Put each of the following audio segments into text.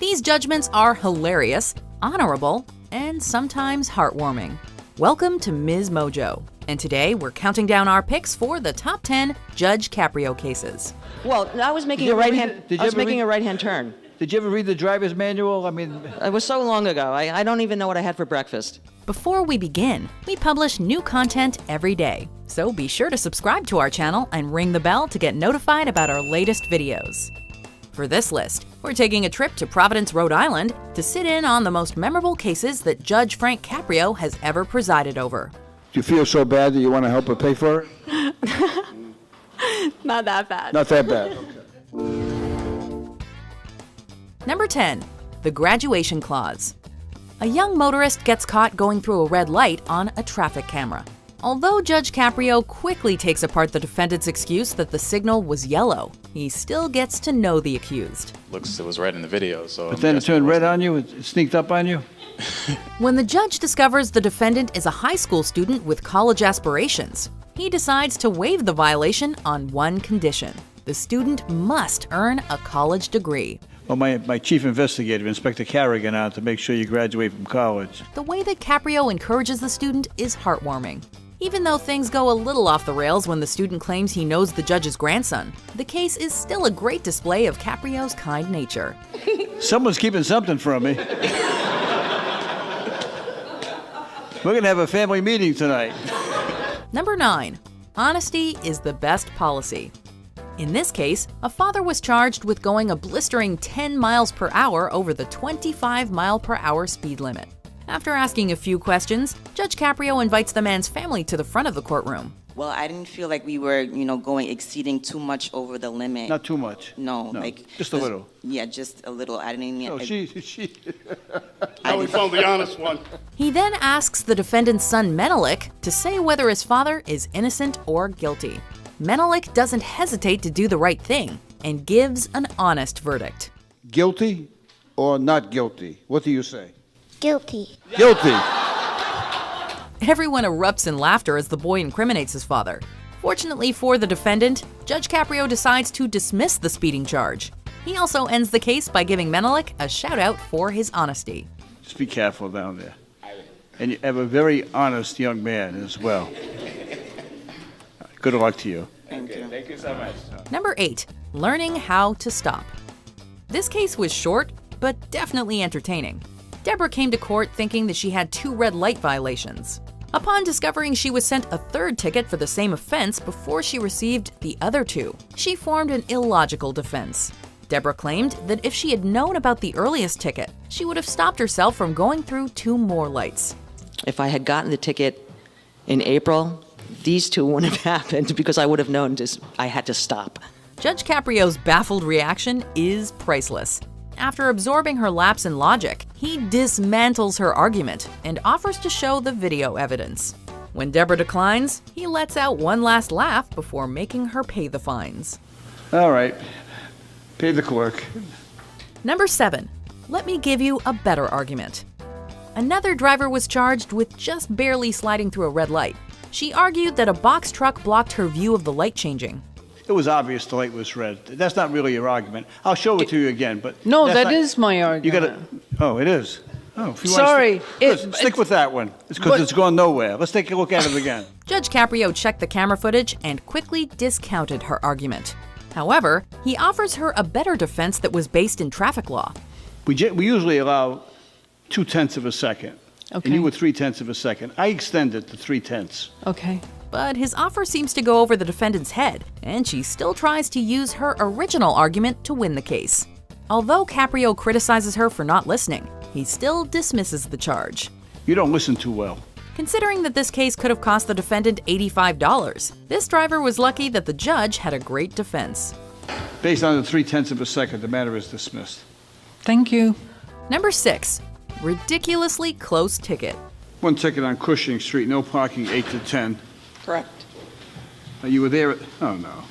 These judgments are hilarious, honorable, and sometimes heartwarming. Welcome to Ms. Mojo, and today we're counting down our picks for the top 10 Judge Caprio cases. Well, I was making a right-hand turn. Did you ever read the driver's manual? I mean, It was so long ago. I don't even know what I had for breakfast. Before we begin, we publish new content every day, so be sure to subscribe to our channel and ring the bell to get notified about our latest videos. For this list, we're taking a trip to Providence, Rhode Island to sit in on the most memorable cases that Judge Frank Caprio has ever presided over. do you feel so bad that you want to help her pay for it? Not that bad. Not that bad. Number 10. The Graduation Clause. A young motorist gets caught going through a red light on a traffic camera. Although Judge Caprio quickly takes apart the defendant's excuse that the signal was yellow, he still gets to know the accused. It was red in the video, so. But then it turned red on you? It sneaked up on you? When the judge discovers the defendant is a high school student with college aspirations, he decides to waive the violation on one condition. The student must earn a college degree. Well, my chief investigator, Inspector Carrigan, out to make sure you graduate from college. The way that Caprio encourages the student is heartwarming. Even though things go a little off the rails when the student claims he knows the judge's grandson, the case is still a great display of Caprio's kind nature. Someone's keeping something from me. We're going to have a family meeting tonight. Number 9. Honesty is the best policy. In this case, a father was charged with going a blistering 10 miles per hour over the 25 mile per hour speed limit. After asking a few questions, Judge Caprio invites the man's family to the front of the courtroom. Well, I didn't feel like we were, exceeding too much over the limit. Not too much. No, just a little. Yeah, just a little. I didn't even. No, she. Now we found the honest one. He then asks the defendant's son Menelik to say whether his father is innocent or guilty. Menelik doesn't hesitate to do the right thing and gives an honest verdict. Guilty or not guilty? What do you say? Guilty. Guilty. Everyone erupts in laughter as the boy incriminates his father. Fortunately for the defendant, Judge Caprio decides to dismiss the speeding charge. He also ends the case by giving Menelik a shout-out for his honesty. Just be careful down there. And you have a very honest young man as well. Good luck to you. Thank you. Thank you so much. Number 8. Learning how to stop. This case was short, but definitely entertaining. Deborah came to court thinking that she had 2 red light violations. Upon discovering she was sent a 3rd ticket for the same offense before she received the other 2, she formed an illogical defense. Deborah claimed that if she had known about the earliest ticket, she would have stopped herself from going through 2 more lights. If I had gotten the ticket in April, these 2 wouldn't have happened because I would have known I had to stop. Judge Caprio's baffled reaction is priceless. After absorbing her lapse in logic, he dismantles her argument and offers to show the video evidence. When Deborah declines, he lets out one last laugh before making her pay the fines. All right. Pay the clerk. Number 7. Let me give you a better argument. Another driver was charged with just barely sliding through a red light. She argued that a box truck blocked her view of the light changing. It was obvious the light was red. That's not really your argument. I'll show it to you again, but... No, that's that not- is my You argument. gotta... Oh, it is? Oh, if you wanna Sorry, stick with that one. It's because it's gone nowhere. Let's take a look at it again. Judge Caprio checked the camera footage and quickly discounted her argument. However, he offers her a better defense that was based in traffic law. We usually allow 0.2 of a second. Okay. And you were 0.3 of a second. I extended to 0.3. Okay. But his offer seems to go over the defendant's head, and she still tries to use her original argument to win the case. Although Caprio criticizes her for not listening, he still dismisses the charge. You don't listen too well. Considering that this case could have cost the defendant $85, this driver was lucky that the judge had a great defense. Based on the 0.3 of a second, the matter is dismissed. Thank you. Number 6. Ridiculously close ticket. One ticket on Cushing Street, no parking, 8 to 10. Correct. You were there at... Oh, no.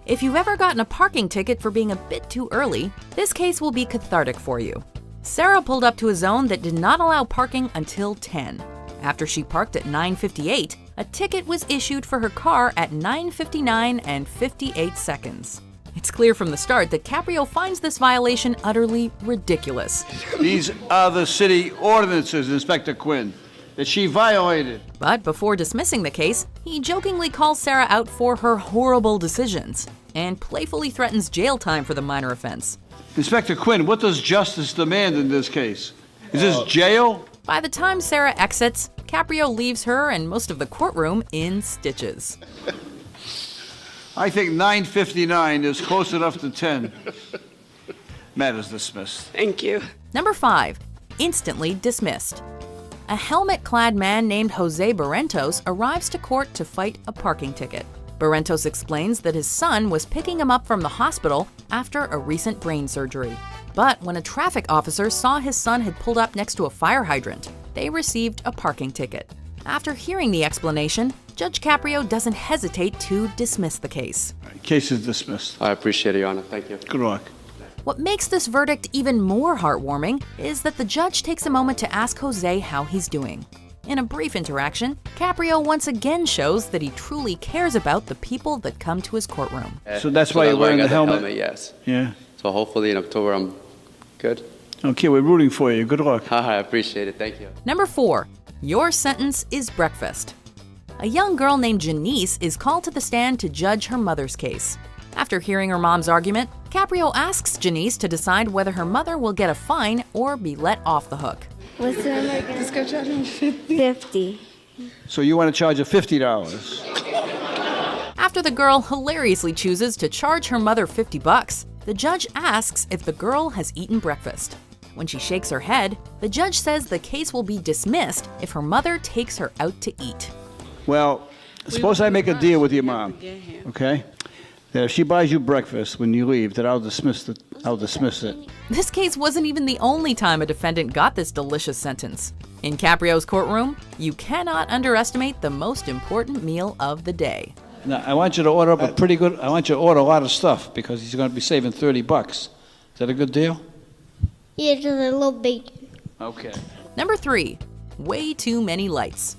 If you've ever gotten a parking ticket for being a bit too early, this case will be cathartic for you. Sarah pulled up to a zone that did not allow parking until 10. After she parked at 9:58, a ticket was issued for her car at 9:59 and 58 seconds. It's clear from the start that Caprio finds this violation utterly ridiculous. These are the city ordinances, Inspector Quinn, that she violated. But before dismissing the case, he jokingly calls Sarah out for her horrible decisions and playfully threatens jail time for the minor offense. Inspector Quinn, what does justice demand in this case? Is this jail? By the time Sarah exits, Caprio leaves her and most of the courtroom in stitches. I think 9:59 is close enough to 10. Matter's dismissed. Thank you. Number 5, instantly dismissed. A helmet-clad man named Jose Barrentos arrives to court to fight a parking ticket. Barrentos explains that his son was picking him up from the hospital after a recent brain surgery. But when a traffic officer saw his son had pulled up next to a fire hydrant, they received a parking ticket. After hearing the explanation, Judge Caprio doesn't hesitate to dismiss the case. Case is dismissed. I appreciate it, Your Honor. Thank you. Good luck. What makes this verdict even more heartwarming is that the judge takes a moment to ask Jose how he's doing. In a brief interaction, Caprio once again shows that he truly cares about the people that come to his courtroom. So that's why you're wearing the helmet? Yes. Yeah. So hopefully in October I'm good. Okay, we're rooting for you. Good luck. I appreciate it. Thank you. Number 4, your sentence is breakfast. A young girl named Janice is called to the stand to judge her mother's case. After hearing her mom's argument, Caprio asks Janice to decide whether her mother will get a fine or be let off the hook. What's the number again? Let's go charge him 50. So you want to charge her $50? After the girl hilariously chooses to charge her mother $50, the judge asks if the girl has eaten breakfast. When she shakes her head, the judge says the case will be dismissed if her mother takes her out to eat. Well, suppose I make a deal with your mom, okay? That if she buys you breakfast when you leave, that I'll dismiss it. This case wasn't even the only time a defendant got this delicious sentence. In Caprio's courtroom, you cannot underestimate the most important meal of the day. Now, I want you to order up I want you to order a lot of stuff because he's going to be saving $30. Is that a good deal? Yeah, just a little bacon. Okay. Number 3, way too many lights.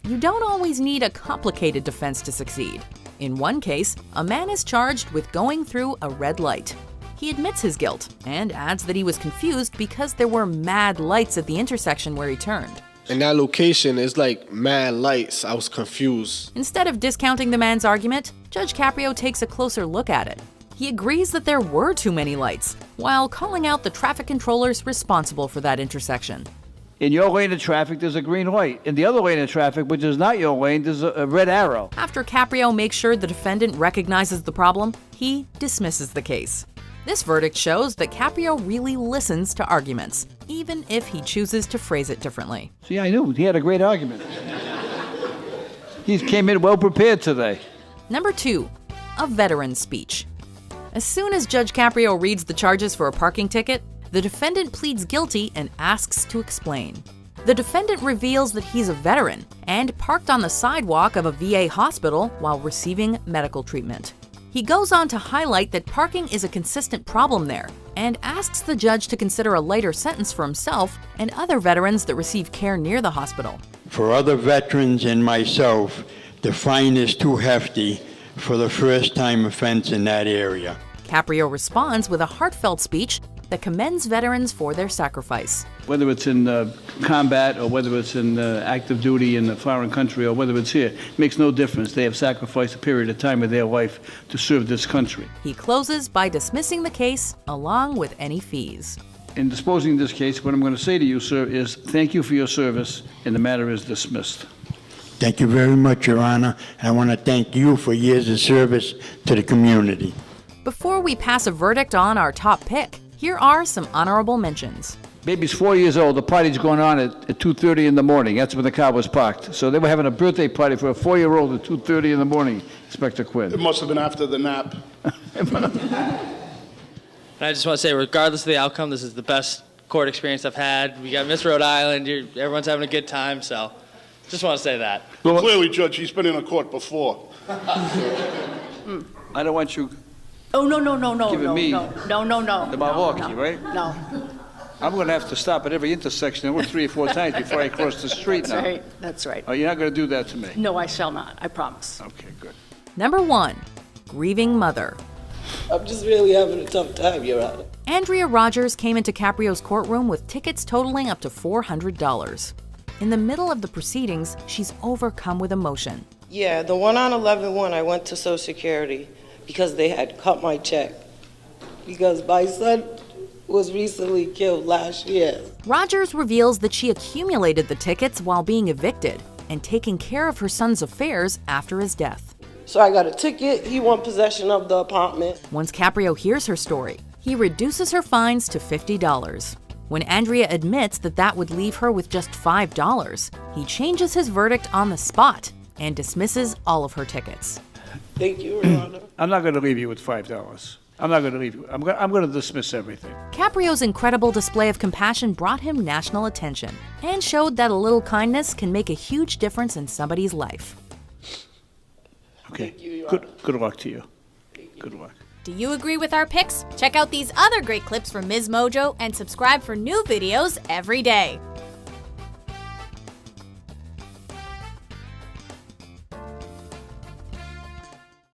You don't always need a complicated defense to succeed. In one case, a man is charged with going through a red light. He admits his guilt and adds that he was confused because there were mad lights at the intersection where he turned. In that location, it's like mad lights. I was confused. Instead of discounting the man's argument, Judge Caprio takes a closer look at it. He agrees that there were too many lights, while calling out the traffic controllers responsible for that intersection. In your lane of traffic, there's a green light. In the other lane of traffic, which is not your lane, there's a red arrow. After Caprio makes sure the defendant recognizes the problem, he dismisses the case. This verdict shows that Caprio really listens to arguments, even if he chooses to phrase it differently. See, I knew. He had a great argument. He came in well prepared today. Number 2, a veteran's speech. As soon as Judge Caprio reads the charges for a parking ticket, the defendant pleads guilty and asks to explain. The defendant reveals that he's a veteran and parked on the sidewalk of a VA hospital while receiving medical treatment. He goes on to highlight that parking is a consistent problem there and asks the judge to consider a lighter sentence for himself and other veterans that receive care near the hospital. For other veterans and myself, the fine is too hefty for the first-time offense in that area. Caprio responds with a heartfelt speech that commends veterans for their sacrifice. Whether it's in combat or whether it's in active duty in a foreign country or whether it's here, it makes no difference. They have sacrificed a period of time of their life to serve this country. He closes by dismissing the case along with any fees. In disposing of this case, what I'm going to say to you, sir, is thank you for your service, and the matter is dismissed. Thank you very much, Your Honor. I want to thank you for years of service to the community. Before we pass a verdict on our top pick, here are some honorable mentions. Baby's 4 years old. The party's going on at 2:30 in the morning. That's when the car was parked. So they were having a birthday party for a 4-year-old at 2:30 in the morning, Inspector Quinn. It must have been after the nap. And I just want to say, regardless of the outcome, this is the best court experience I've had. We got Miss Rhode Island. Everyone's having a good time, so just want to say that. Well, clearly, Judge, he's been in a court before. I don't want you Oh, no, giving me no. the malarkey, right? No, I'm going to have to stop at every intersection and look 3 or 4 times before I cross the street now. that's right. Oh, you're not going to do that to me? No, I shall not, I promise. Okay, good. Number 1, grieving mother. I'm just really having a tough time, Your Honor. Andrea Rogers came into Caprio's courtroom with tickets totaling up to $400. In the middle of the proceedings, she's overcome with emotion. Yeah, the one on 11-1, I went to Social Security because they had cut my check. Because my son was recently killed last year. Rogers reveals that she accumulated the tickets while being evicted and taking care of her son's affairs after his death. So I got a ticket, he won possession of the apartment. Once Caprio hears her story, he reduces her fines to $50. When Andrea admits that that would leave her with just $5, he changes his verdict on the spot and dismisses all of her tickets. Thank you, Your Honor. I'm not going to leave you with $5. I'm not going to leave you. I'm going to dismiss everything. Caprio's incredible display of compassion brought him national attention and showed that a little kindness can make a huge difference in somebody's life. Okay. Good luck to you. Good luck. Do you agree with our picks? Check out these other great clips from Ms. Mojo and subscribe for new videos every day.